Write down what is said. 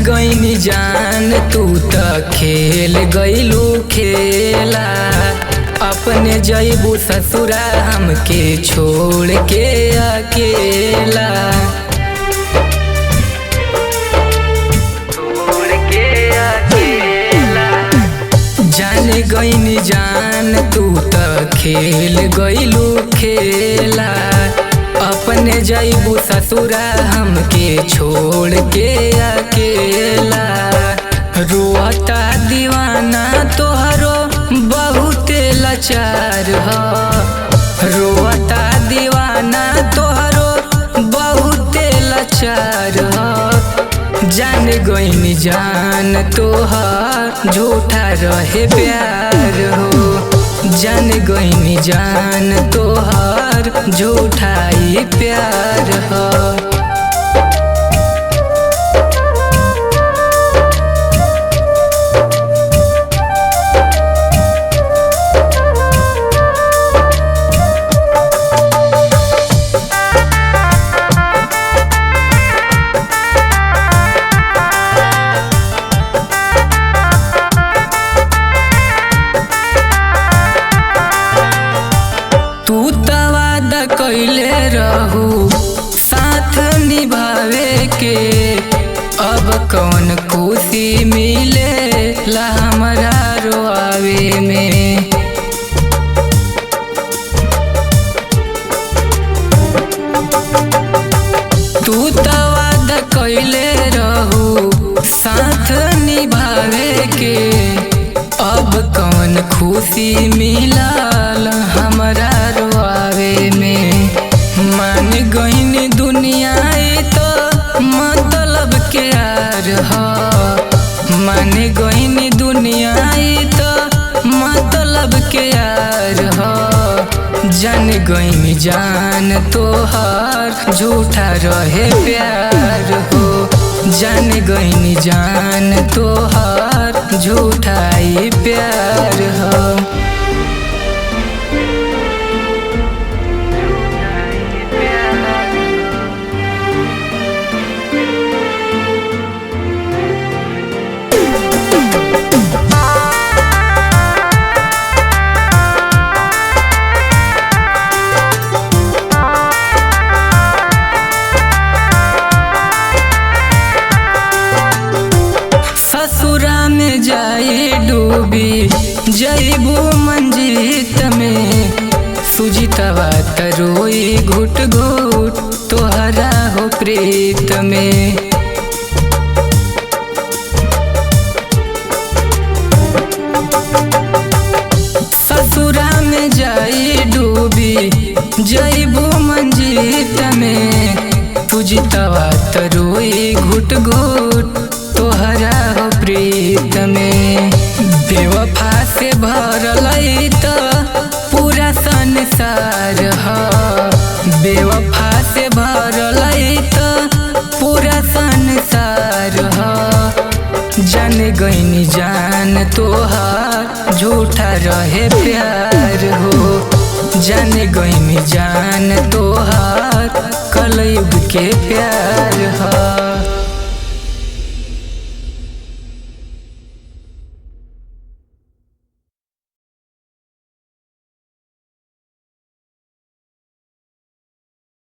गईनी जान तू त खेल गईलू खेला। अपने जईबू ससुरा हमके छोड़ के अकेला। जान गईनी जान तू त खेल गईलू खेला। अपने जईबू ससुरा हमके छोड़ के अकेला। रोता दीवाना तोहरो बहुते लाचार ह। रोता दीवाना तोहरो बहुते लाचार ह। जान गईनी जान तोहर झूठा रहे प्यार हो। जान गईनी जान तोहर झूठा ही प्यार हो। तू त वादा कइले रहू साथ निभावे के। अब कौन खुशी मिले ला हमरा रोआवे में। तू त वादा कइले रहू साथ निभावे के। अब कौन खुशी मिलल हमरा रोआवे में। मान गईनी दुनिया तो मतलब के यार ह। मान गईनी दुनिया तो मतलब के यार ह। जान गईनी जान तोहर झूठा रहे प्यार हो। जान गईनी जान तोहर झूठा ही प्यार हो। ससुरा में जाए डूबी जईबू मंजीत में। सुजीतवा तरोई घुट घुट तोहरा हो प्रीत में। ससुरा में जाए डूबी जईबू मंजीत में। सुजीतवा तरोई घुट घुट तोहरा हो प्रीत में। बेवफा से भरल त पूरा संसार ह। बेवफा से भरल त पूरा संसार ह। जान गईनी जान तोहर झूठा रहे प्यार हो। जान गईनी जान तोहर कलयुग के प्यार ह।